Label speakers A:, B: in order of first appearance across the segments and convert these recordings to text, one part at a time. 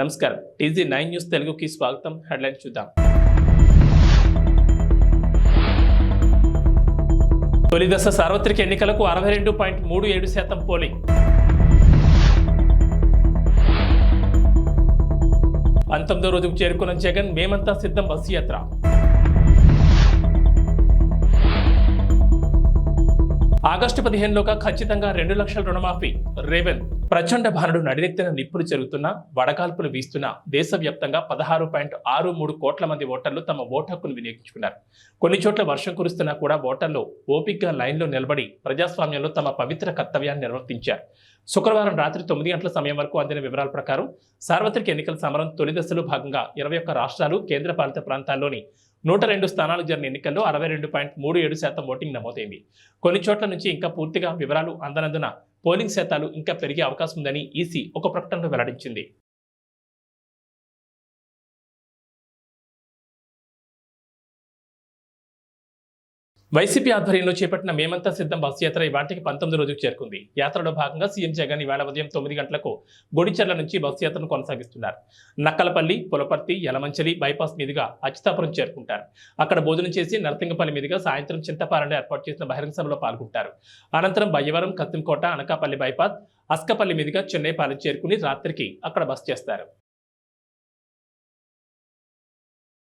A: నమస్కారం. TG9 news తెలుగుకి స్వాగతం. హెడ్లైన్ చూద్దాం. తొలి దశ సార్వత్రిక ఎన్నికలకు 62.37% పోలింగ్. 19వ రోజుకు చేరుకున్న జగన్ మేమంతా సిద్ధం బస్సు యాత్ర. ఆగస్టు 15లోగా ఖచ్చితంగా 2 లక్షల రుణమాఫీ. రేవంత్ ప్రచండ భానుడు నడినెత్తిన నిప్పులు జరుగుతున్నా వడగాల్పులు వీస్తున్నా దేశవ్యాప్తంగా 16.63 కోట్ల మంది ఓటర్లు తమ ఓటు హక్కును వినియోగించుకున్నారు. కొన్ని చోట్ల వర్షం కురుస్తున్నా కూడా ఓటర్లు ఓపికగా లైన్లో నిలబడి ప్రజాస్వామ్యంలో తమ పవిత్ర కర్తవ్యాన్ని నిర్వర్తించారు. శుక్రవారం రాత్రి 9 గంటల సమయం వరకు అందిన వివరాల ప్రకారం సార్వత్రిక ఎన్నికల సమరం తొలి దశలో భాగంగా 21 రాష్ట్రాలు కేంద్రపాలిత ప్రాంతాల్లోని 102 స్థానాలకు జరిగిన ఎన్నికల్లో 62.37% ఓటింగ్ నమోదైంది. కొన్ని చోట్ల నుంచి ఇంకా పూర్తిగా వివరాలు అందనందున పోలింగ్ శాతాలు ఇంకా పెరిగే అవకాశం ఉందని ఈసీ ఒక ప్రకటనలో వెల్లడించింది. వైసీపీ ఆధ్వర్యంలో చేపట్టిన మేమంతా సిద్ధం బస్సు యాత్ర ఇవాటికి 19వ రోజుకు చేరుకుంది. యాత్రలో భాగంగా సీఎం జగన్ ఇవాళ ఉదయం 9 గంటలకు గొడిచెర్ల నుంచి బస్సు యాత్రను కొనసాగిస్తున్నారు. నక్కలపల్లి, పులపర్తి, యలమంచలి బైపాస్ మీదుగా అచ్యుతాపురం చేరుకుంటారు. అక్కడ భోజనం చేసి నర్సింగపల్లి మీదుగా సాయంత్రం చింతపాలెంలో ఏర్పాటు చేసిన బహిరంగ సభలో పాల్గొంటారు. అనంతరం బయ్యవరం, కత్తింకోట, అనకాపల్లి బైపాస్, అస్కపల్లి మీదుగా చెన్నైపాలెం చేరుకుని రాత్రికి అక్కడ బస చేస్తారు.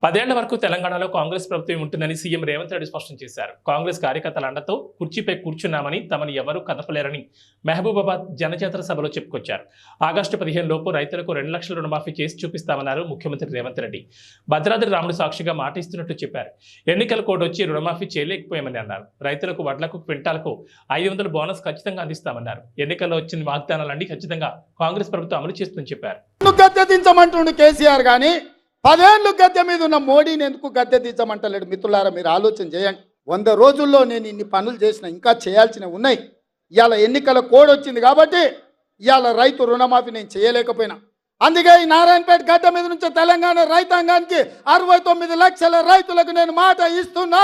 A: 10 ఏళ్ల వరకు తెలంగాణలో కాంగ్రెస్ ప్రభుత్వం ఉంటుందని సీఎం రేవంత్ రెడ్డి స్పష్టం చేశారు. కాంగ్రెస్ కార్యకర్తల అండతో కుర్చీపై కూర్చున్నామని, తమని ఎవరూ కదపలేరని మహబూబాబాద్ జనజాతర సభలో చెప్పుకొచ్చారు. ఆగస్టు 15 లోపు రైతులకు 2 లక్షల రుణమాఫీ చేసి చూపిస్తామన్నారు ముఖ్యమంత్రి రేవంత్ రెడ్డి. భద్రాద్రి రాముడు సాక్షిగా మాట ఇస్తున్నట్టు చెప్పారు. ఎన్నికల కోడ్ వచ్చి రుణమాఫీ చేయలేకపోయామని అన్నారు. రైతులకు వడ్లకు క్వింటాలకు 500 బోనస్ ఖచ్చితంగా అందిస్తామన్నారు. ఎన్నికల్లో వచ్చిన వాగ్దానాలన్నీ ఖచ్చితంగా కాంగ్రెస్ ప్రభుత్వం అమలు చేస్తుందని చెప్పారు.
B: కేసీఆర్ గానీ 10 ఏళ్ళు గద్దె మీద ఉన్న మోడీని ఎందుకు గద్దె దించమంటలేడు? మిత్రులారా, మీరు ఆలోచన చేయండి. 100 రోజుల్లో నేను ఇన్ని పనులు చేసిన, ఇంకా చేయాల్సినవి ఉన్నాయి. ఇవాళ ఎన్నికల కోడ్ వచ్చింది కాబట్టి ఇవాళ రైతు రుణమాఫీ నేను చేయలేకపోయినా. అందుకే ఈ నారాయణపేట గడ్డ మీద నుంచి తెలంగాణ రైతాంగానికి 69 లక్షల రైతులకు నేను మాట ఇస్తున్నా.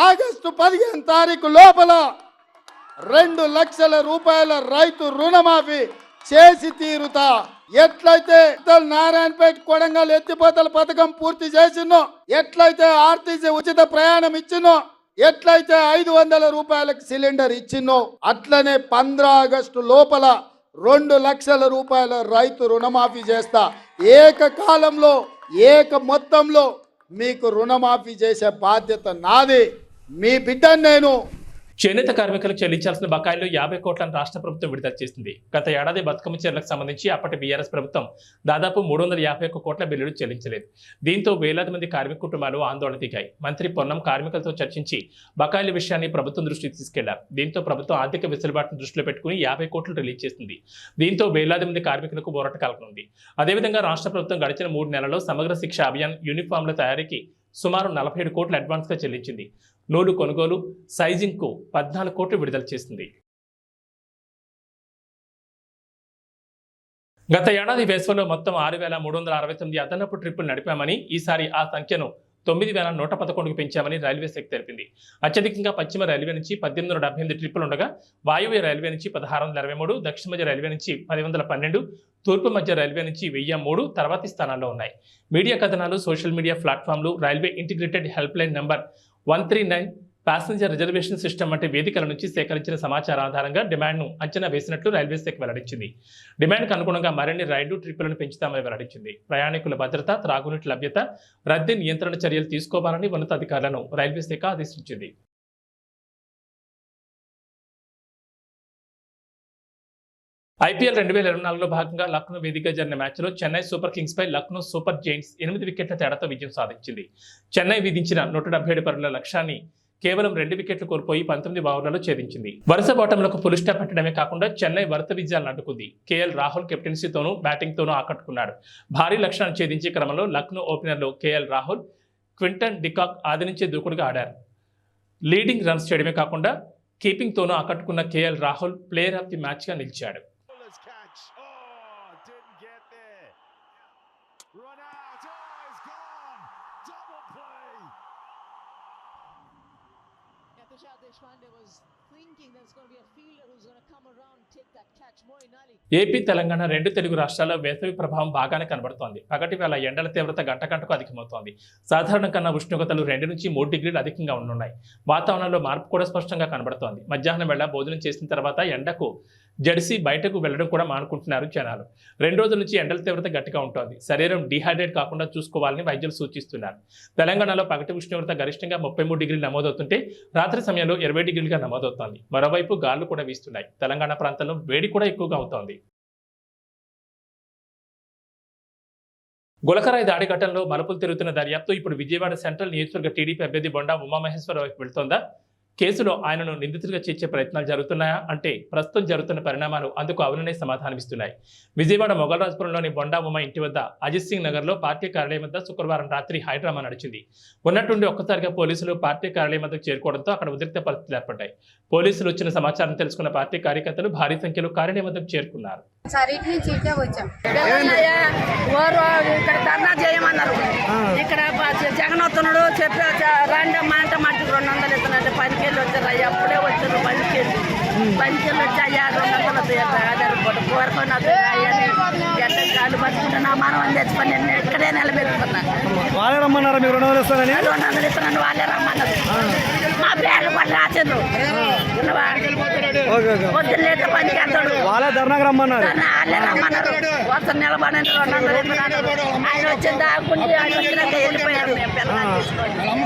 B: ఆగస్టు 15 తారీఖు లోపల 2 లక్షల రూపాయల రైతు రుణమాఫీ చేసి తీరుతా. ఎట్లయితే నారాయణపేట కొడంగల్ ఎత్తిపోతల పథకం పూర్తి చేసినో, ఎట్లయితే ఆర్టీసీ ఉచిత ప్రయాణం ఇచ్చినో, ఎట్లయితే 500 రూపాయలకు సిలిండర్ ఇచ్చినో, అట్లనే 15 ఆగస్టు లోపల 2 లక్షల రూపాయల రైతు రుణమాఫీ చేస్తా. ఏకకాలంలో మొత్తంలో మీకు రుణమాఫీ చేసే బాధ్యత నాది. మీ బిడ్డను నేను.
A: చేనేత కార్మికులకు చెల్లించాల్సిన బకాయిలు 50 కోట్లను రాష్ట్ర ప్రభుత్వం విడుదల చేసింది. గత ఏడాది బతుకమ్మ చీరలకు సంబంధించి అప్పటి బీఆర్ఎస్ ప్రభుత్వం దాదాపు 351 కోట్ల బిల్లులు చెల్లించలేదు. దీంతో వేలాది మంది కార్మిక కుటుంబాలు ఆందోళన దిగాయి. మంత్రి పొన్నం కార్మికులతో చర్చించి బకాయిల విషయాన్ని ప్రభుత్వం దృష్టికి తీసుకెళ్లారు. దీంతో ప్రభుత్వం ఆర్థిక వెసులుబాటును దృష్టిలో పెట్టుకుని 50 కోట్లు రిలీజ్ చేసింది. దీంతో వేలాది మంది కార్మికులకు ఊరట కలగనుంది. అదేవిధంగా రాష్ట్ర ప్రభుత్వం గడిచిన 3 నెలల్లో సమగ్ర శిక్ష అభియాన్ యూనిఫామ్ల తయారీకి సుమారు 47 కోట్లు అడ్వాన్స్గా చెల్లించింది. నూలు కొనుగోలు, సైజింగ్కు 14 కోట్లు విడుదల చేసింది. గత ఏడాది వేసవిలో మొత్తం 6,369 అదనపు ట్రిప్పులు నడిపామని, ఈసారి ఆ సంఖ్యను 9,111కు పెంచామని రైల్వే శాఖ తెలిపింది. అత్యధికంగా పశ్చిమ రైల్వే నుంచి 1,878 ట్రిప్పులు ఉండగా, వాయువ్య రైల్వే నుంచి 1,623, దక్షిణ మధ్య రైల్వే నుంచి 1,112, తూర్పు మధ్య రైల్వే నుంచి 1,003 తర్వాతి స్థానాల్లో ఉన్నాయి. మీడియా కథనాలు, సోషల్ మీడియా ప్లాట్ఫామ్లు, railway integrated helpline number 139, passenger reservation system వంటి వేదికల నుంచి సేకరించిన సమాచారం ఆధారంగా డిమాండ్ను అంచనా వేసినట్లు రైల్వే శాఖ వెల్లడించింది. డిమాండ్కు అనుగుణంగా మరిన్ని రైళ్లు ట్రిప్పులను పెంచుతామని వెల్లడించింది. ప్రయాణికుల భద్రత, త్రాగునీటి లభ్యత, రద్దీ నియంత్రణ చర్యలు తీసుకోవాలని ఉన్నతాధికారులను రైల్వే శాఖ ఆదేశించింది. ఐపీఎల్ 2024లో భాగంగా లక్నో వేదికగా జరిగిన మ్యాచ్లో చెన్నై సూపర్ కింగ్స్ పై లక్నో సూపర్ జైంట్స్ 8 వికెట్ల తేడాతో విజయం సాధించింది. చెన్నై విధించిన 177 పరుగుల లక్ష్యాన్ని కేవలం 2 వికెట్లు కోల్పోయి 19 ఓవర్లలో ఛేదించింది. వరుస బాటంలకు ఫుల్ స్టాప్ పెట్టడమే కాకుండా చెన్నై వరుస విజయాలను అడ్డుకుంది. కేఎల్ రాహుల్ కెప్టెన్సీతోనూ బ్యాటింగ్తోనూ ఆకట్టుకున్నాడు. భారీ లక్ష్యాన్ని ఛేదించే క్రమంలో లక్నో ఓపెనర్లు కేఎల్ రాహుల్, క్వింటన్ డికాక్ ఆదినించే దూకుడుగా ఆడారు. లీడింగ్ రన్స్ చేయడమే కాకుండా కీపింగ్తోనూ ఆకట్టుకున్న KL Rahul player of the మ్యాచ్గా నిలిచాడు.
C: Tushar Deshpande was thinking there's going to be a fielder who's going to come around and take that catch. Moeen Ali.
A: AP Telangana రెండు తెలుగు రాష్ట్రాల్లో వేసవి ప్రభావం బాగానే కనబడుతోంది. పగటి వేళ ఎండల తీవ్రత గంట గంటకు అధికమవుతోంది. సాధారణం కన్నా ఉష్ణోగ్రతలు 2 నుంచి 3 డిగ్రీలు అధికంగా ఉండనున్నాయి. వాతావరణంలో మార్పు కూడా స్పష్టంగా కనబడుతోంది. మధ్యాహ్నం వేళ భోజనం చేసిన తర్వాత ఎండకు జడిసి బయటకు వెళ్లడం కూడా మానుకుంటున్నారు జనాలు. 2 రోజుల నుంచి ఎండల తీవ్రత గట్టిగా ఉంటుంది. శరీరం డిహైడ్రేట్ కాకుండా చూసుకోవాలని వైద్యులు సూచిస్తున్నారు. తెలంగాణలో పగటి ఉష్ణోగ్రత గరిష్టంగా 33 డిగ్రీలు నమోదవుతుంటే రాత్రి సమయంలో 20 డిగ్రీలుగా నమోదవుతోంది. మరోవైపు గాలులు కూడా వీస్తున్నాయి. తెలంగాణ ప్రాంతంలో వేడి కూడా ఎక్కువగా అవుతోంది. గులకరాయి దాడి ఘటనలో మలుపులు తిరుగుతున్న దర్యాప్తు ఇప్పుడు విజయవాడ సెంట్రల్ నియోజకవర్గ టీడీపీ అభ్యర్థి బొండా ఉమామహేశ్వరరావు వైపు వెళ్తోందా? కేసులో ఆయనను నిందితుడిగా చేర్చే ప్రయత్నాలు జరుగుతున్నాయా అంటే ప్రస్తుతం జరుగుతున్న పరిణామాలు అందుకు అవుననే సమాధానమిస్తున్నాయి. విజయవాడ మొగల్రాజ్పురంలోని బొండా ఉమా ఇంటి వద్ద అజిత్ సింగ్ నగర్లో పార్టీ కార్యాలయం వద్ద శుక్రవారం రాత్రి హైడ్రామా నడిచింది. ఉన్నట్టుండి ఒక్కసారిగా పోలీసులు పార్టీ కార్యాలయం వద్దకు చేరుకోవడంతో అక్కడ ఉద్రిక్త పరిస్థితులు ఏర్పడ్డాయి. పోలీసులు వచ్చిన సమాచారం తెలుసుకున్న పార్టీ కార్యకర్తలు భారీ సంఖ్యలో కార్యాలయం వద్దకు చేరుకున్నారు.
D: ఇక్కడ ధర్నా చేయమన్నారు. ఇక్కడ జగన్ వస్తున్నాడు చెప్పి రండి అంటే మట్టికి 200 ఇస్తున్నట్టు 10 కేళ్ళు వచ్చారు. అప్పుడే వచ్చారు 10 కేళ్ళు వచ్చి అయ్యా 200 కోరుకొని ఎట్ట కాళ్ళు పట్టుకుంటే నా మనం తెచ్చుకొని నేను ఇక్కడే నిలబెట్టుకున్నా.
E: వాళ్ళే రమ్మన్నారా మీకు 200 ఇస్తానని?
D: 200 ఇస్తున్నాను వాళ్ళే రమ్మన్నారు. మా పేర్లు కూడా రాసిండ్రు. పొద్దున్న లేక పనికి వెళ్తాడు.
E: వాళ్ళే ధర్నాకు రమ్మన్నారు.
D: వాళ్ళే రమ్మన్నారు. వస్తా నిలబడి 200 ఇస్తున్నాడు. ఆయన వచ్చిన దాకుండి ఆయన వచ్చినాక వెళ్ళిపోయాడు. మేము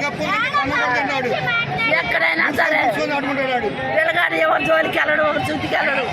D: పిల్లగాడు ఎక్కడైనా సరే పిల్లగాడు ఎవరు జోలికి వెళ్ళడు, ఒక చుట్టుకి వెళ్ళడు.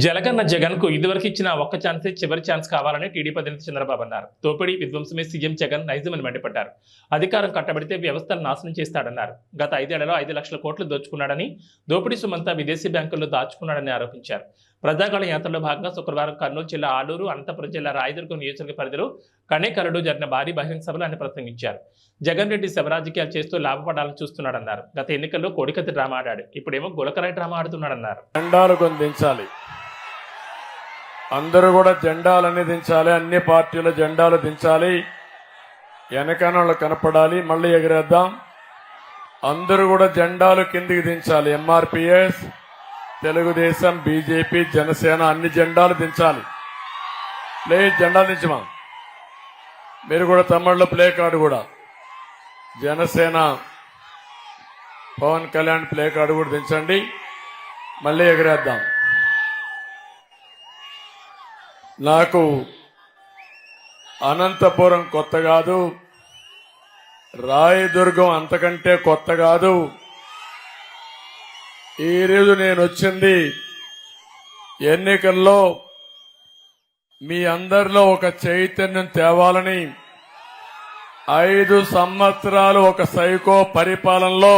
A: జలగన్న జగన్ కు ఇదివరకు ఇచ్చిన ఒక్క ఛాన్సే చివరి ఛాన్స్ కావాలని టీడీపీ అధినేత చంద్రబాబు అన్నారు. తోపిడి విధ్వంసమే సీఎం జగన్ నైజమని మండిపడ్డారు. అధికారం కట్టబడితే వ్యవస్థను నాశనం చేస్తాడన్నారు. గత 5 ఏళ్లలో 5 లక్షల కోట్లు దోచుకున్నాడని, దోపిడీ సొమ్మంతా విదేశీ బ్యాంకుల్లో దాచుకున్నాడని ఆరోపించారు. ప్రజాగళ యాత్రలో భాగంగా శుక్రవారం కర్నూలు జిల్లా ఆలూరు, అనంతపురం జిల్లా రాయదుర్గం నియోజకవర్గ పరిధిలో కనేకరలో జరిగిన భారీ బహిరంగ సభలో ఆయన ప్రసంగించారు. జగన్ రెడ్డి శవరాజకీయాలు చేస్తూ లాభపడాలని చూస్తున్నాడన్నారు. గత ఎన్నికల్లో కోడికత్తి డ్రామా ఆడాడు, ఇప్పుడేమో గులకరాయి డ్రామా ఆడుతున్నాడన్నారు.
F: జెండాలు కొన్ని దించాలి, అందరూ కూడా జెండాలన్నీ దించాలి, అన్ని పార్టీల జెండాలు దించాలి, వెనకనోళ్ళు కనపడాలి, మళ్ళీ ఎగిరేద్దాం. అందరూ కూడా జెండాలు కిందికి దించాలి. ఎంఆర్పిఎస్, తెలుగుదేశం, బీజేపీ, జనసేన అన్ని జెండాలు దించాలి. ప్లీజ్ జెండాలు దించమా. మీరు కూడా తమిళలో ప్లే కార్డు కూడా జనసేన పవన్ కళ్యాణ్ ప్లే కార్డు కూడా దించండి, మళ్ళీ ఎగిరేద్దాం. నాకు అనంతపురం కొత్త కాదు, రాయదుర్గం అంతకంటే కొత్త కాదు. ఈరోజు నేను వచ్చింది ఎన్నికల్లో మీ అందరిలో ఒక చైతన్యం తేవాలని. 5 సంవత్సరాలు ఒక సైకో పరిపాలనలో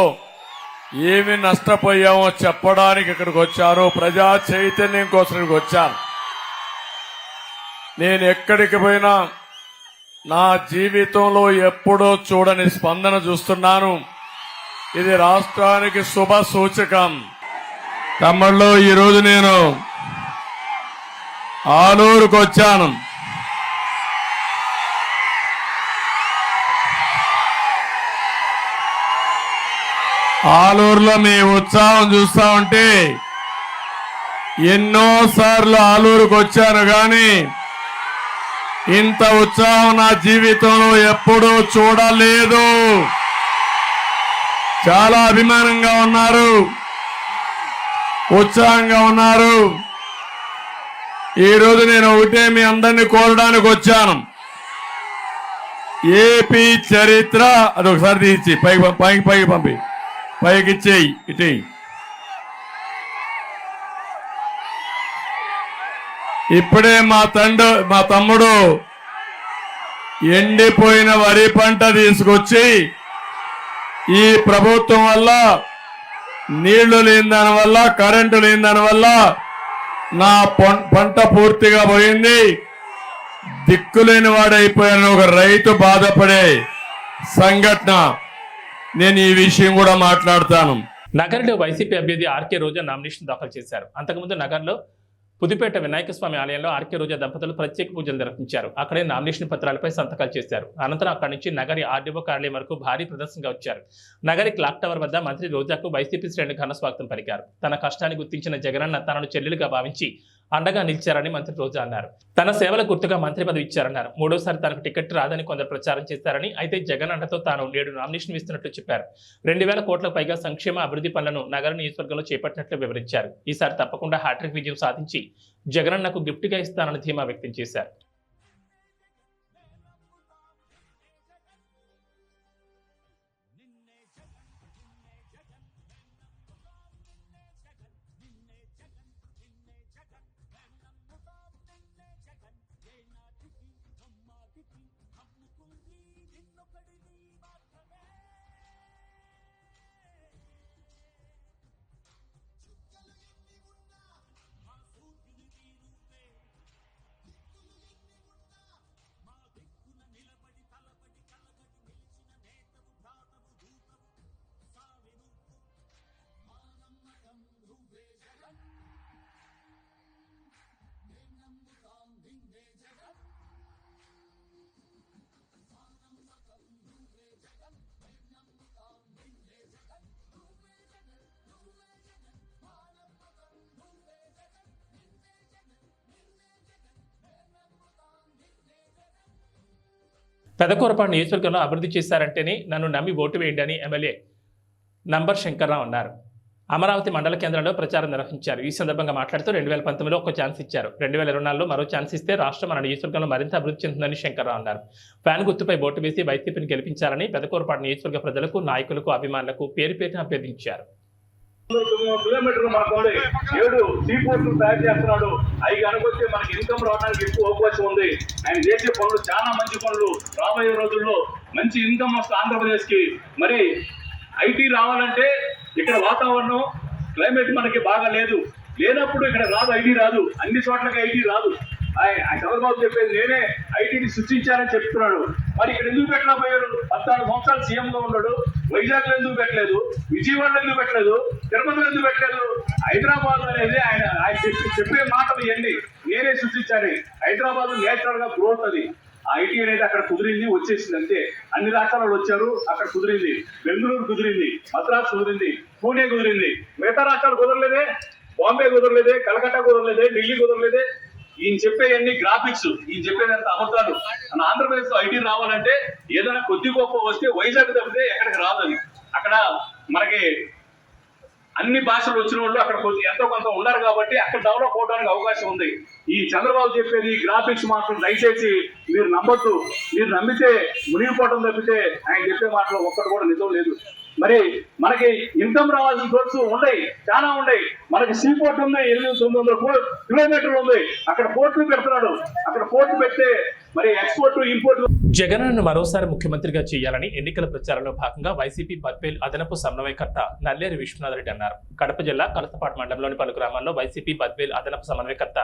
F: ఏమి నష్టపోయామో చెప్పడానికి ఇక్కడికి వచ్చాను. ప్రజా చైతన్యం కోసం ఇక్కడికి వచ్చాను. నేను ఎక్కడికి పోయినా నా జీవితంలో ఎప్పుడూ చూడని స్పందన చూస్తున్నాను. ఇది రాష్ట్రానికి శుభ సూచకం. తమిళలో ఈరోజు నేను ఆలూరుకు వచ్చాను. ఆలూరులో మీ ఉత్సాహం చూస్తా ఉంటే ఎన్నోసార్లు ఆలూరుకు వచ్చాను కానీ ఇంత ఉత్సాహం నా జీవితంలో ఎప్పుడూ చూడలేదు. చాలా అభిమానంగా ఉన్నారు, ఉత్సాహంగా ఉన్నారు. ఈరోజు నేను ఒకటే మీ అందరినీ కోరడానికి వచ్చాను. ఏపీ చరిత్ర అదొకసారి తీసి పైకి పంపి పైకి ఇచ్చేయి. ఇటు ఇప్పుడే మా తమ్ముడు ఎండిపోయిన వరి పంట తీసుకొచ్చి ఈ ప్రభుత్వం వల్ల, నీళ్లు లేని దాని వల్ల, కరెంటు లేని దాని వల్ల నా పంట పూర్తిగా పోయింది, దిక్కులేని వాడైపోయాను ఒక రైతు బాధపడే సంఘటన. నేను ఈ విషయం కూడా మాట్లాడతాను.
A: నగర్లో వైసీపీ అభ్యర్థి ఆర్కే రోజా నామినేషన్ దాఖలు చేశారు. అంతకుముందు నగర్లో పుదుపేట వినాయక స్వామి ఆలయంలో ఆర్కే రోజా దంపతులు ప్రత్యేక పూజలు నిర్వహించారు. అక్కడే నామినేషన్ పత్రాలపై సంతకాలు చేశారు. అనంతరం అక్కడి నుంచి నగరి ఆర్డీఓ కార్యాలయం వరకు భారీ ప్రదర్శనగా వచ్చారు. నగరి క్లాక్ టవర్ వద్ద మంత్రి రోజాకు వైసీపీ శ్రేణులు ఘన స్వాగతం పలికారు. తన కష్టాన్ని గుర్తించిన జగనన్న తనను చెల్లెలుగా భావించి అండగా నిలిచారని మంత్రి రోజా అన్నారు. తన సేవల గుర్తుగా మంత్రి పదవి ఇచ్చారన్నారు. మూడోసారి తనకు టికెట్ రాదని కొందరు ప్రచారం చేశారని, అయితే జగన్ అండతో తాను నేడు నామినేషన్ ఇస్తున్నట్లు చెప్పారు. 2000 కోట్లకు పైగా సంక్షేమ అభివృద్ధి పనులను నగర నియోజకవర్గంలో చేపట్టినట్లు వివరించారు. ఈసారి తప్పకుండా హ్యాట్రిక్ విజయం సాధించి జగనన్నకు గిఫ్ట్గా ఇస్తానని ధీమా వ్యక్తం చేశారు. పెదకూరపాడు నియోజకవర్గంలో అభివృద్ధి చేశారంటేనే నన్ను నమ్మి ఓటు వేయండి అని ఎమ్మెల్యే నంబర్ శంకర్రావు అన్నారు. అమరావతి మండల కేంద్రంలో ప్రచారం నిర్వహించారు. ఈ సందర్భంగా మాట్లాడుతూ 2019లో ఒక ఛాన్స్ ఇచ్చారు, 2024లో మరో ఛాన్స్ ఇస్తే రాష్ట్రం మన నియోజకవర్గంలో మరింత అభివృద్ధి చెందుతుందని శంకర్రావు అన్నారు. ఫ్యాన్ గుర్తుపై ఓటు వేసి వైసీపీని గెలిపించాలని పెదకూరపాడు నియోజకవర్గ ప్రజలకు, నాయకులకు, అభిమానులకు పేరు పేరున అభ్యర్థించారు.
G: కిలోమీటర్లు మనకోండి 7 సీ పోర్టులు తయారు చేస్తున్నాడు. అవి కనుకొస్తే మనకి ఇన్కమ్ రావడానికి ఎక్కువ అవకాశం ఉంది. ఆయన చేసే పనులు చాలా మంచి పనులు. రాబోయే రోజుల్లో మంచి ఇన్కమ్ వస్తుంది ఆంధ్రప్రదేశ్ కి. మరి ఐటీ రావాలంటే ఇక్కడ వాతావరణం క్లైమేట్ మనకి బాగా లేనప్పుడు ఇక్కడ రాదు, ఐటీ రాదు. అన్ని చోట్లకి ఐటీ రాదు. చంద్రబాబు చెప్పేది నేనే ఐటీని సృష్టించారని చెప్తున్నాడు. మరి ఇక్కడ ఎందుకు పెట్టలేకపోయారు? 14 సంవత్సరాలు సీఎం గా ఉన్నాడు. వైజాగ్ లో ఎందుకు పెట్టలేదు? విజయవాడలో ఎందుకు పెట్టలేదు? తిరుపతిలో ఎందుకు పెట్టలేదు? హైదరాబాద్ అనేది ఆయన చెప్పే మాటలు ఇవన్నీ నేనే సృష్టించాను. హైదరాబాద్ నేచురల్ గా గ్రోత్ అది. ఐటీ అనేది అక్కడ కుదిరింది, వచ్చేసింది అంతే. అన్ని రాష్ట్రాలు వచ్చారు, అక్కడ కుదిరింది. బెంగళూరు కుదిరింది, మద్రాసు కుదిరింది, పూణే కుదిరింది. మిగతా రాష్ట్రాలు కుదరలేదే. బాంబే కుదరలేదే, కలకత్తా కుదరలేదే, ఢిల్లీ కుదరలేదే. ఈయన చెప్పేవన్నీ గ్రాఫిక్స్, ఈయన చెప్పేదంతా అబద్ధాలు. మన ఆంధ్రప్రదేశ్ లో ఐటీ రావాలంటే ఏదైనా కొద్ది గొప్ప వస్తే వైజాగ్ తప్పితే ఎక్కడికి రాదు. అది అక్కడ మనకి అన్ని భాషలు వచ్చిన వాళ్ళు అక్కడ ఎంతో కొంత ఉన్నారు కాబట్టి అక్కడ డెవలప్ అవడానికి అవకాశం ఉంది. ఈ చంద్రబాబు చెప్పేది గ్రాఫిక్స్ మాత్రం దయచేసి మీరు నమ్మొద్దు. మీరు నమ్మితే మునిగిపోవడం తప్పితే ఆయన చెప్పే మాటలు ఒక్కటి కూడా నిజం లేదు. మరి మనకి ఇన్కమ్ రావాల్సిన సోర్స్ ఉన్నాయి, చాలా ఉన్నాయి. మనకి సీ పోర్ట్ ఉంది, 800-900 కిలోమీటర్లు ఉంది. అక్కడ పోర్టులు పెడుతున్నాడు. అక్కడ పోర్టు పెడితే మరి ఎక్స్పోర్ట్ ఇంపోర్ట్.
A: జగన్ను మరోసారి ముఖ్యమంత్రిగా చేయాలని ఎన్నికల ప్రచారంలో భాగంగా వైసీపీ బద్వేల్ అదనపు సమన్వయకర్త నల్లేరు విశ్వనాథ్ రెడ్డి అన్నారు. కడప జిల్లా కలసపాటు మండలంలోని పలు గ్రామాల్లో వైసీపీ బద్వేల్ అదనపు సమన్వయకర్త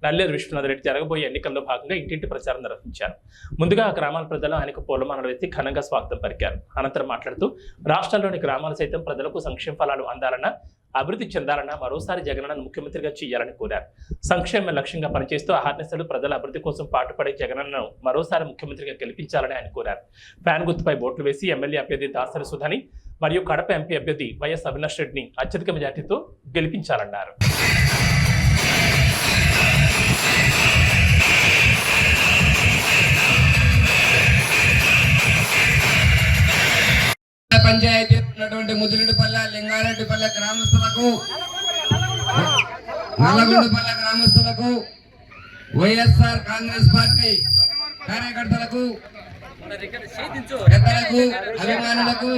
A: నల్లేరు విశ్వనాథ్ రెడ్డి జరగబోయే ఎన్నికల్లో భాగంగా ఇంటింటి ప్రచారం నిర్వహించారు. ముందుగా ఆ గ్రామాల ప్రజలు ఆయనకు పూలమాలలు వేసి ఘనంగా స్వాగతం పలికారు. అనంతరం మాట్లాడుతూ రాష్ట్రంలోని గ్రామాలు సైతం ప్రజలకు సంక్షేమ ఫలాలు అందాలన్నా, అభివృద్ధి చెందాలన్నా మరోసారి జగనన్నను ముఖ్యమంత్రిగా చేయాలని కోరారు. సంక్షేమ లక్ష్యంగా పనిచేస్తూ అహర్నిశలు ప్రజల అభివృద్ధి కోసం పాటుపడే జగనన్నను మరోసారి ముఖ్యమంత్రిగా గెలిపించాలని ఆయన కోరారు. ఫ్యాన్ గుర్తుపై ఓట్లు వేసి ఎమ్మెల్యే అభ్యర్థి దాసరి సుధని మరియు కడప ఎంపీ అభ్యర్థి వైఎస్ అవినాష్ రెడ్డిని అత్యధిక మెజార్టీతో గెలిపించాలన్నారు.
H: పంచాయతీ ఉన్నటువంటి ముదిరెడ్డిపల్లె, లింగారెడ్డిపల్లె గ్రామస్తులకు, నల్లగొండపల్లె గ్రామస్తులకు, వైఎస్ఆర్ కాంగ్రెస్ పార్టీ కార్యకర్తలకు, పెద్దలకు, అభిమానులకు,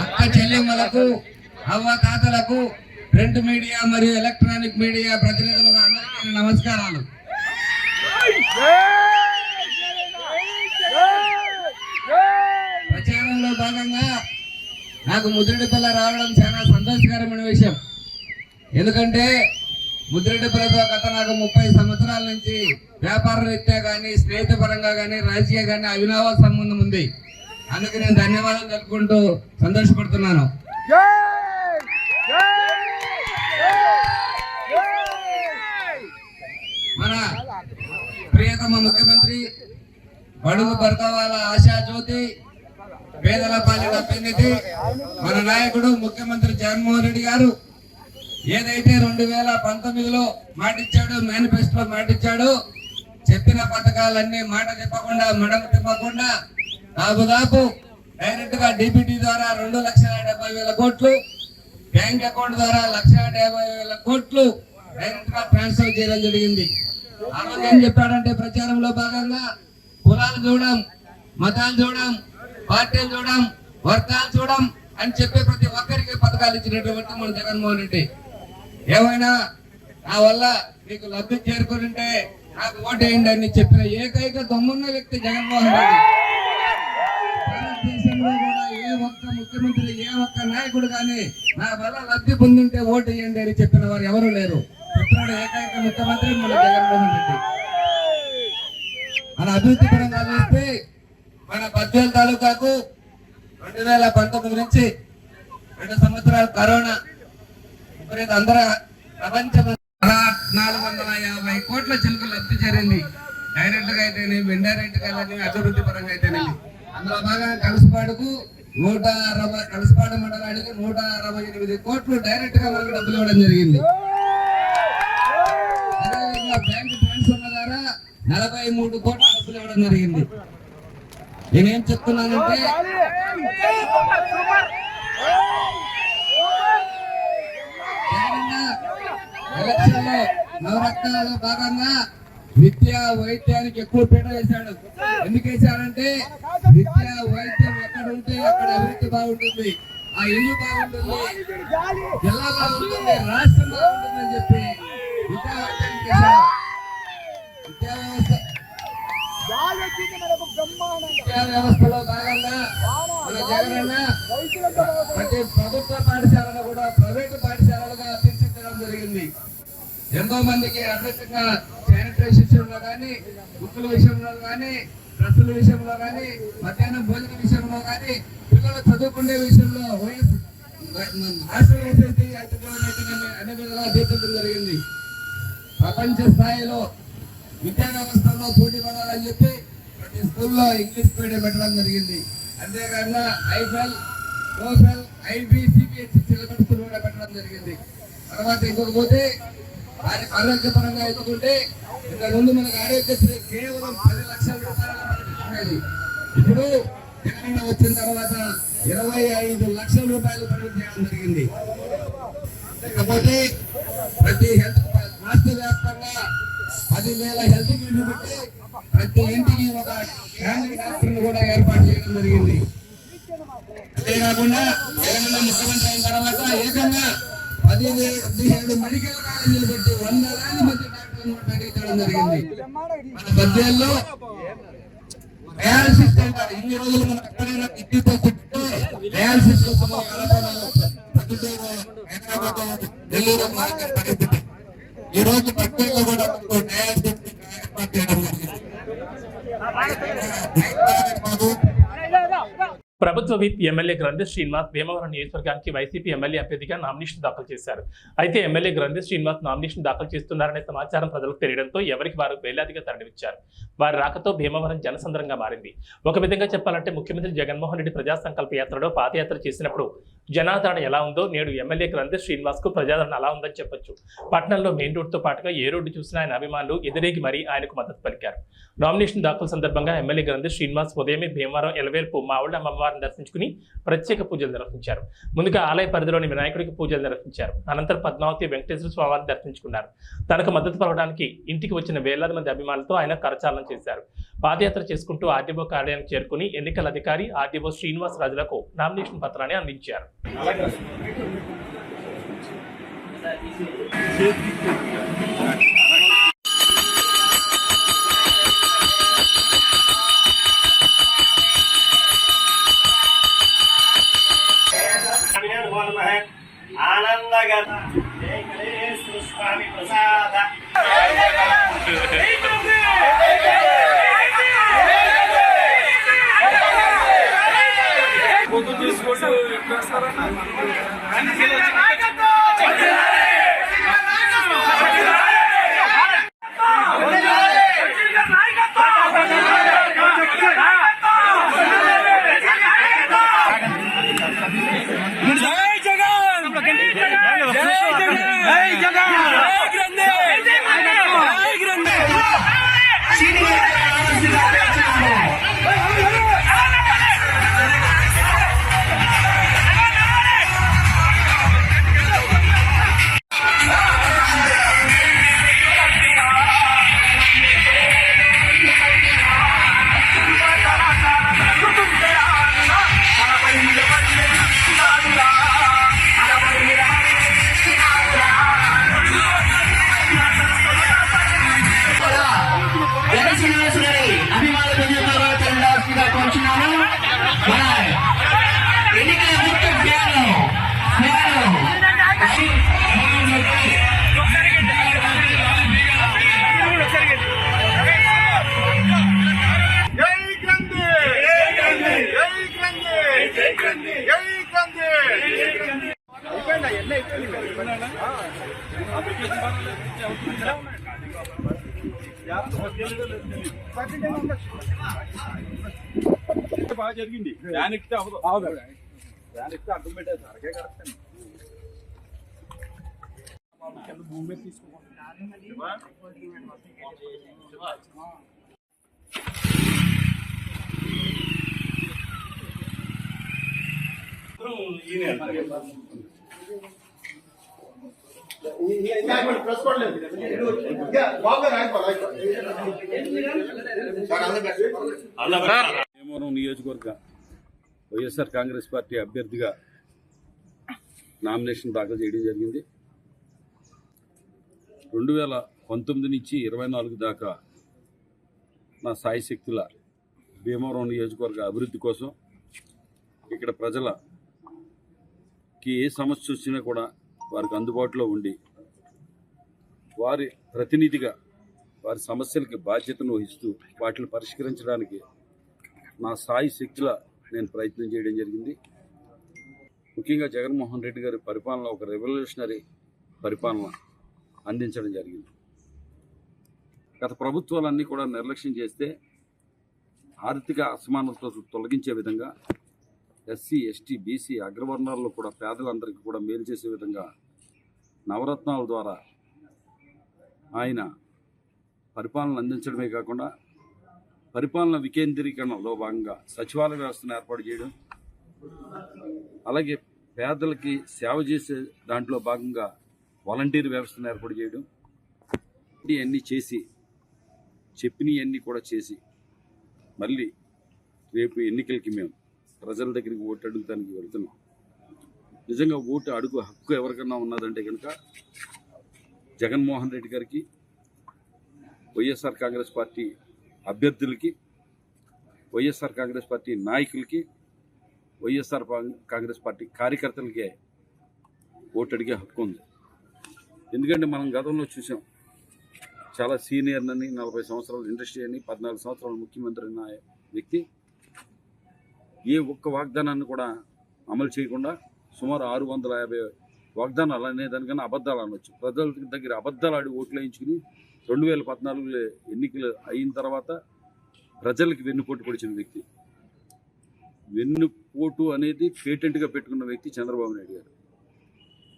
H: అక్క చెల్లెమ్మలకు, అవ్వతాతలకు, ప్రింట్ మీడియా మరియు ఎలక్ట్రానిక్ మీడియా ప్రతినిధులకు అందరికీ నమస్కారాలు. ప్రచారంలో భాగంగా నాకు ముదిరెడ్డిపల్లె రావడం చాలా సంతోషకరమైన విషయం. ఎందుకంటే ముదిరెడ్డిపల్లెతో గత నాకు 30 సంవత్సరాల నుంచి వ్యాపార రీత్యా కానీ, స్నేహితపరంగా కానీ, రాజకీయ కానీ అవినావ సంబంధం ఉంది. అందుకే నేను ధన్యవాదాలు తెలుపుకుంటూ సంతోషపడుతున్నాను. ప్రియతమ ముఖ్యమంత్రి, బడుగు బర్గవాల ఆశా జ్యోతి, పేదల పాలిట పెన్నిధి మన నాయకుడు ముఖ్యమంత్రి జగన్మోహన్ రెడ్డి గారు ఏదైతే 2019లో మాటిచ్చాడు, మేనిఫెస్టోలో మాటిచ్చాడు, చెప్పిన పథకాలన్నీ మాట చెప్పకుండా మడమ తిప్పకుండా దాదాపు డైరెక్ట్ గా డిబిటీ ద్వారా 2,70,000 కోట్లు, బ్యాంక్ అకౌంట్ ద్వారా 1,50,000 కోట్లు డైరెక్ట్ గా ట్రాన్స్ఫర్ చేయడం జరిగింది. ఆ రోజు ఏం చెప్పాడంటే ప్రచారంలో భాగంగా కులాలు చూడం, మతాలు చూడం, పార్టీలు చూడం, వర్గాలు చూడం అని చెప్పి ప్రతి ఒక్కరికి పథకాలు ఇచ్చినటువంటి మన జగన్మోహన్ రెడ్డి. ఏమైనా నా వల్ల మీకు లబ్ధి చేరుకుంటే నాకు ఓటేయండి అని చెప్పిన ఏకైక దమ్మున్న వ్యక్తి జగన్మోహన్ రెడ్డి. భారతదేశంలో కూడా ఏ ఒక్క ముఖ్యమంత్రి, ఏ ఒక్క నాయకుడు కానీ నా వల్ల లబ్ధి పొందింటే ఓటేయండి అని చెప్పిన వారు ఎవరు లేరు. చెప్పినాడు ఏకైక ముఖ్యమంత్రి మన జగన్మోహన్ రెడ్డి. మన అభివృద్ధి పరంగా చూస్తే మన బద్వేల్ తాలూకాకు 2019 నుంచి 2 సంవత్సరాలు కరోనా అందరూ ప్రపంచం 450 కోట్ల చిలుకలు లబ్ధి చేరింది. డైరెక్ట్ గా అయితేనేమి, ఇండైరెక్ట్ గా అభివృద్ధి పరంగా అయితేనేమి. అందులో భాగంగా కలసపాడుకు 160, కలసపాడు మండలానికి 168 కోట్లు డైరెక్ట్ గా మనకు డబ్బులు ఇవ్వడం జరిగింది. అదేవిధంగా బ్యాంకు ట్రాన్స్ఫర్ ద్వారా 43 కోట్ల డబ్బులు ఇవ్వడం జరిగింది. నేనేం చెప్తున్నానంటే ఎలక్షన్ లో నవరత్నాల్లో భాగంగా విద్యా వైద్యానికి ఎక్కువ పీట వేశాడు. ఎందుకు వేశాడంటే విద్యా వైద్యం ఎక్కడ ఉంటే అక్కడ అభివృద్ధి బాగుంటుంది, ఆ ఇల్లు బాగుంటుంది, జిల్లా బాగుంటుంది, రాష్ట్రం బాగుంటుందని చెప్పి విద్యా వైద్యానికి వేశాడు. విద్యా వ్యవస్థలో భాగంగా మన జగనన్న ప్రతి ప్రభుత్వ పాఠశాలను కూడా ప్రైవేటు పాఠశాలలుగా తీర్చిదిద్దడం జరిగింది. ఎంతో మందికి అద్భుతంగా శానిటరీ విషయంలో కానీ, బుక్కుల విషయంలో కానీ, డ్రెస్సుల విషయంలో కానీ, మధ్యాహ్నం భోజన విషయంలో కానీ, పిల్లలు చదువుకునే విషయంలో అనే విధంగా తీర్చడం జరిగింది. ప్రపంచ స్థాయిలో విద్యా వ్యవస్థలో పోటీ పడాలని చెప్పి ప్రతి స్కూల్లో ఇంగ్లీష్ మీడియం పెట్టడం జరిగింది. అంతేకాకుండా Eiffel, TOEFL, IB, CBSE syllabus కూడా పెట్టడం జరిగింది. తర్వాత ఇంకొక పోతే ఆరోగ్యపరంగా ఎదుర్కొంటే ఇంత ముందు మనకు ఆరోగ్యశ్రీ కేవలం 10 లక్షల రూపాయలు, ఇప్పుడు తెలంగాణ వచ్చిన తర్వాత 25 లక్షల రూపాయలు పరిమితి చేయడం జరిగింది. లేకపోతే ప్రతి హెల్త్ రాష్ట్ర వ్యాప్తంగా 10,000 హెల్త్ క్లినిక్ పెట్టి ప్రతి ఇంటికి ఒక ఫ్యామిలీ డాక్టర్ కూడా ఏర్పాటు చేయడం జరిగింది. అంతేకాకుండా తెలంగాణ ముఖ్యమంత్రి అయిన తర్వాత ఏకంగా 17 మెడికల్ కాలేజీలు పెట్టి 100,000 మంది డాక్టర్లను ప్రకటించడం జరిగింది. మన బద్వేల్లో డయాలసిస్ సెంటర్, ఇన్ని రోజులు మనం ఎక్కడైనా కిడ్నీతో చుట్టూ డయాలసిస్ ఢిల్లీలో పరిస్థితి. ఈ రోజు బద్వేల్లో కూడా డయాలసిస్ ఏర్పాటు చేయడం జరిగింది.
A: ప్రభుత్వ విప్ ఎమ్మెల్యే గ్రంథి శ్రీనివాస్ భీమవరం నియోజకవర్గానికి వైసీపీ ఎమ్మెల్యే అభ్యర్థిగా నామినేషన్ దాఖలు చేశారు. అయితే ఎమ్మెల్యే గ్రంథి శ్రీనివాస్ నామినేషన్ దాఖలు చేస్తున్నారనే సమాచారం ప్రజలకు తెలియడంతో ఎవరికి వారు వేలాదిగా తరలివచ్చారు. వారి రాకతో భీమవరం జనసంద్రంగా మారింది. ఒక విధంగా చెప్పాలంటే ముఖ్యమంత్రి జగన్మోహన్ రెడ్డి ప్రజా సంకల్ప యాత్రలో పాదయాత్ర చేసినప్పుడు జనాదరణ ఎలా ఉందో నేడు ఎమ్మెల్యే గ్రంథి శ్రీనివాస్ కు ప్రజాదరణ అలా ఉందని చెప్పొచ్చు. పట్టణంలో మెయిన్ రోడ్డుతో పాటుగా ఏ రోడ్డు చూసినా ఆయన అభిమానులు ఎదురేగి మరీ ఆయనకు మద్దతు పలికారు. నామినేషన్ దాఖలు సందర్భంగా ఎమ్మెల్యే గ్రంథి శ్రీనివాస్ ఉదయమే భీమవరం ఎలవేల్పు మావుళ్ళ అమ్మవారిని దర్శించుకుని ప్రత్యేక పూజలు నిర్వహించారు. ముందుగా ఆలయ పరిధిలోని వినాయకుడికి పూజలు నిర్వహించారు. అనంతరం పద్మావతి వెంకటేశ్వర స్వామిని దర్శించుకున్నారు. తనకు మద్దతు పలకడానికి ఇంటికి వచ్చిన వేలాది మంది అభిమానులతో ఆయన కరచాలనం చేశారు. పాదయాత్ర చేసుకుంటూ ఆర్డీఓ కార్యాలయానికి చేరుకుని ఎన్నికల అధికారి ఆర్డీఓ శ్రీనివాస్ రాజులకు నామినేషన్ పత్రాన్ని అందించారు.
I: ఆనందగత జయ గణేశ్వర స్వామి ప్రసాద తీసుకోండి.
G: బాగా జరిగింది. దానికి అవ్వదు. దానికి అడ్డం పెట్టేది అరకే కరెక్ట్. భూమి మీద తీసుకోవాలి.
J: భీమవరం నియోజకవర్గ వైఎస్ఆర్ కాంగ్రెస్ పార్టీ అభ్యర్థిగా నామినేషన్ దాఖలు చేయడం జరిగింది. 2019 నుంచి 24 దాకా నా సాయశక్తుల భీమవరం నియోజకవర్గ అభివృద్ధి కోసం ఇక్కడ ప్రజలకి ఏ సమస్య వచ్చినా కూడా వారికి అందుబాటులో ఉండి వారి ప్రతినిధిగా వారి సమస్యలకి బాధ్యతను వహిస్తూ వాటిని పరిష్కరించడానికి నా స్థాయి శక్తుల నేను ప్రయత్నం చేయడం జరిగింది. ముఖ్యంగా జగన్మోహన్ రెడ్డి గారి పరిపాలన ఒక రెవల్యూషనరీ పరిపాలన అందించడం జరిగింది. గత ప్రభుత్వాలన్నీ కూడా నిర్లక్ష్యం చేస్తే ఆర్థిక అసమానతతో తొలగించే విధంగా ఎస్సీ, ఎస్టీ, బీసీ అగ్రవర్ణాల్లో కూడా పేదలందరికీ కూడా మేలు చేసే విధంగా నవరత్నాల ద్వారా ఆయన పరిపాలన అందించడమే కాకుండా పరిపాలన వికేంద్రీకరణలో భాగంగా సచివాలయ వ్యవస్థను ఏర్పాటు చేయడం, అలాగే పేదలకి సేవ చేసే దాంట్లో భాగంగా వాలంటీర్ వ్యవస్థను ఏర్పాటు చేయడం, ఇవన్నీ చేసి చెప్పినవన్నీ కూడా చేసి మళ్ళీ రేపు ఎన్నికలకి మేము ప్రజల దగ్గరికి ఓటు అడుగుతానికి వెళ్తున్నాం. నిజంగా ఓటు అడుగు హక్కు ఎవరికన్నా ఉన్నదంటే కనుక జగన్మోహన్ రెడ్డి గారికి, వైఎస్ఆర్ కాంగ్రెస్ పార్టీ అభ్యర్థులకి, వైఎస్ఆర్ కాంగ్రెస్ పార్టీ నాయకులకి, వైఎస్ఆర్ కాంగ్రెస్ పార్టీ కార్యకర్తలకే ఓటు అడిగే హక్కు ఉంది. ఎందుకంటే మనం గతంలో చూసాం, చాలా సీనియర్ అని 40 సంవత్సరాల ఇండస్ట్రీ అని 14 సంవత్సరాల ముఖ్యమంత్రి అన్న వ్యక్తి ఏ ఒక్క వాగ్దానాన్ని కూడా అమలు చేయకుండా సుమారు 650 వాగ్దానాలు అనేదానికన్నా అబద్ధాలు అనొచ్చు, ప్రజల దగ్గర అబద్ధాలు ఆడి ఓట్లు వేయించుకుని 2014 ఎన్నికలు అయిన తర్వాత ప్రజలకి వెన్నుపోటు పొడిచిన వ్యక్తి. వెన్నుపోటు అనేది పేటెంట్గా పెట్టుకున్న వ్యక్తి చంద్రబాబు నాయుడు గారు.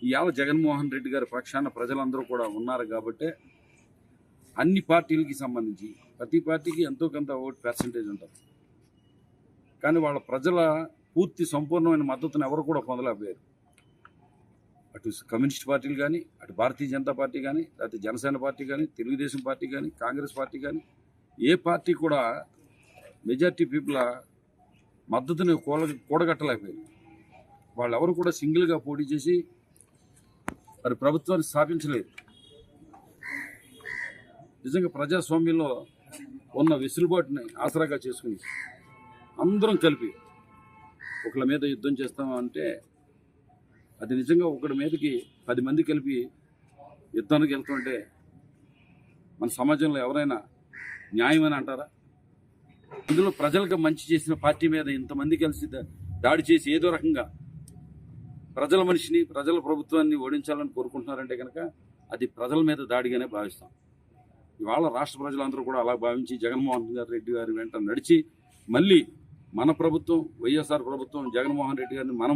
J: ఇవాళ జగన్మోహన్ రెడ్డి గారి పక్షాన ప్రజలందరూ కూడా ఉన్నారు కాబట్టి అన్ని పార్టీలకి సంబంధించి ప్రతి పార్టీకి ఎంతో కొంత ఓట్ పర్సంటేజ్ ఉంటుంది. కానీ వాళ్ళ ప్రజల పూర్తి సంపూర్ణమైన మద్దతును ఎవరు కూడా పొందలేకపోయారు. అటు కమ్యూనిస్ట్ పార్టీలు కానీ, అటు భారతీయ జనతా పార్టీ కానీ, లేకపోతే జనసేన పార్టీ కానీ, తెలుగుదేశం పార్టీ కానీ, కాంగ్రెస్ పార్టీ కానీ, ఏ పార్టీ కూడా మెజార్టీ పీపుల్ మద్దతుని కూడగట్టలేకపోయారు. వాళ్ళెవరు కూడా సింగిల్గా పోటీ చేసి మరి ప్రభుత్వాన్ని స్థాపించలేదు. నిజంగా ప్రజాస్వామ్యంలో ఉన్న వెసులుబాటుని ఆసరాగా చేసుకుని అందరం కలిపి ఒకళ్ళ మీద యుద్ధం చేస్తామంటే అది నిజంగా ఒకడి మీదకి 10 మంది కలిపి యుద్ధానికి వెళ్తుంటే మన సమాజంలో ఎవరైనా న్యాయమని అంటారా? ఇందులో ప్రజలకు మంచి చేసిన పార్టీ మీద ఇంతమంది కలిసి దాడి చేసి ఏదో రకంగా ప్రజల మనిషిని, ప్రజల ప్రభుత్వాన్ని ఓడించాలని కోరుకుంటున్నారంటే కనుక అది ప్రజల మీద దాడిగానే భావిస్తాం. ఇవాళ రాష్ట్ర ప్రజలందరూ కూడా అలా భావించి జగన్మోహన్ రెడ్డి గారి వెంట నడిచి మళ్ళీ మన ప్రభుత్వం, వైఎస్ఆర్ ప్రభుత్వం, జగన్మోహన్ రెడ్డి గారిని మన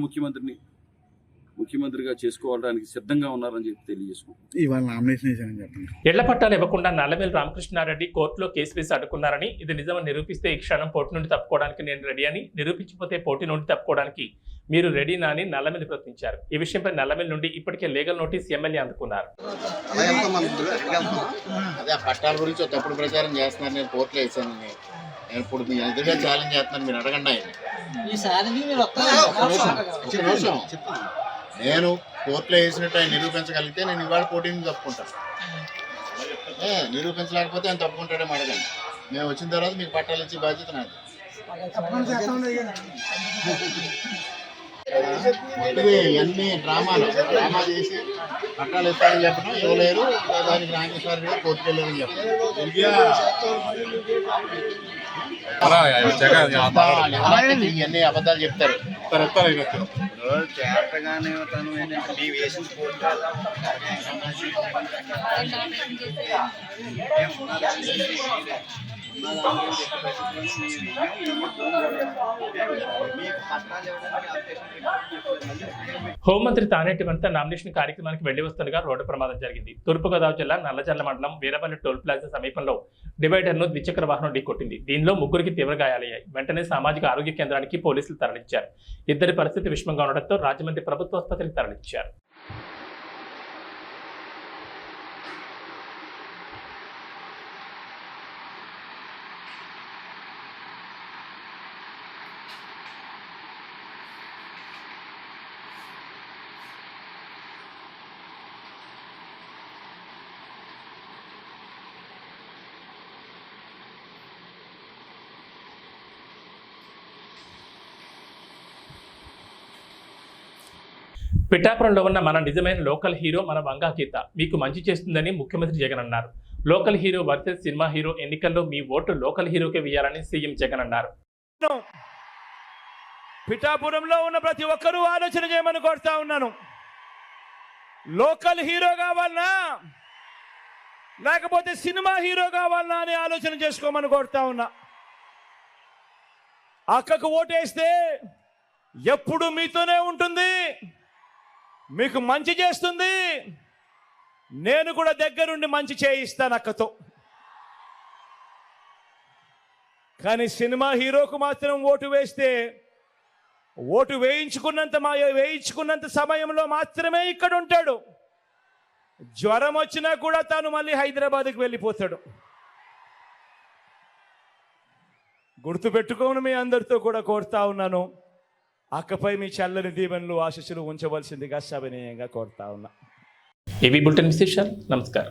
J: ముఖ్యమంత్రిగా చేసుకోవడానికి సిద్ధంగా ఉన్నారని చెప్పి తెలియజేసుకుంటాం.
E: ఇవాళ నామినేషన్ వేసానని చెప్పండి.
A: ఇళ్ల పట్టాలు ఇవ్వకుండా నల్లమేలు రామకృష్ణారెడ్డి కోర్టులో కేసు వేసి అడ్డుకున్నారని, ఇది నిజమని నిరూపిస్తే ఈ క్షణం పోటీ నుండి తప్పుకోవడానికి నేను రెడీ అని, నిరూపించకపోతే పోటీ నుండి తప్పుకోవడానికి మీరు రెడీనా అని నల్లమేలు ప్రశ్నించారు. ఈ విషయంపై నల్లమేలు నుండి ఇప్పటికే లీగల్ నోటీస్ ఎమ్మెల్యే అందుకున్నారు.
B: అదే ఆ పట్టాల గురించి తప్పుడు ప్రచారం చేస్తున్నారు. నేను కోర్టులో వేసాను. నేను ఇప్పుడు మీ ఎదురుగా ఛాలెంజ్ చేస్తున్నాను. మీరు అడగండి ఆయన. నేను కోర్టులో వేసినట్టు ఆయన నిరూపించగలిగితే నేను ఇవాళ పోటీని తప్పుకుంటాను. నిరూపించలేకపోతే ఆయన తప్పుకుంటాడేమో అడగండి. మేము వచ్చిన తర్వాత మీకు పట్టాలు ఇచ్చే బాధ్యత నాది. ఇవన్నీ డ్రామా చేసి పట్టాలు ఇస్తారని చెప్పడం, ఇవ్వలేరు, దానికి రామకృష్ణారెడ్డి గారు కోర్టుకు వెళ్ళారని చెప్పడం, ఇవన్నీ అబద్ధాలు చెప్తారు.
I: చేతగానే తను ఏంటంటే మీ వేసిన
A: హోంమంత్రి తానేటి వనిత నామినేషన్ కార్యక్రమానికి వెళ్లి వస్తుండగా రోడ్డు ప్రమాదం జరిగింది. తూర్పుగోదావరి జిల్లా నల్లజర్ల మండలం వీరపల్లి టోల్ ప్లాజా సమీపంలో డివైడర్ను ద్విచక్ర వాహనం ఢీకొట్టింది. దీనిలో ముగ్గురికి తీవ్ర గాయాలయ్యాయి. వెంటనే సామాజిక ఆరోగ్య కేంద్రానికి పోలీసులు తరలించారు. ఇద్దరి పరిస్థితి విషమంగా ఉండడంతో రాజమండ్రి ప్రభుత్వ ఆసుపత్రికి తరలించారు. పిఠాపురంలో ఉన్న మన నిజమైన లోకల్ హీరో మన వంగా గీత మీకు మంచి చేస్తుందని ముఖ్యమంత్రి జగన్ అన్నారు. Local hero versus cinema hero ఎన్నికల్లో మీ ఓటు లోకల్ హీరోకే వేయాలని సీఎం జగన్ అన్నారు.
E: పిఠాపురంలో ఉన్న ప్రతి ఒక్కరూ ఆలోచన చేయమని కోరుతా ఉన్నాను. లోకల్ హీరో కావాలనా లేకపోతే సినిమా హీరో కావాలనా అని ఆలోచన చేసుకోమని కోరుతా ఉన్నా. అక్కకు ఓటేస్తే ఎప్పుడు మీతోనే ఉంటుంది, మీకు మంచి చేస్తుంది. నేను కూడా దగ్గరుండి మంచి చేయిస్తాను అక్కతో. కానీ సినిమా హీరోకు మాత్రం ఓటు వేస్తే ఓటు వేయించుకున్నంత సమయంలో మాత్రమే ఇక్కడ ఉంటాడు. జ్వరం వచ్చినా కూడా తాను మళ్ళీ హైదరాబాద్కి వెళ్ళిపోతాడు. గుర్తుపెట్టుకోని మీ అందరితో కూడా కోరుతా ఉన్నాను. అక్కపై మీ చల్లని దీవెనలు ఆశీస్సులు ఉంచవలసిందిగా సవినయంగా కోరుతా ఉన్నా.
A: ఏబీ బులెటిన్ విశేషాలు. నమస్కారం.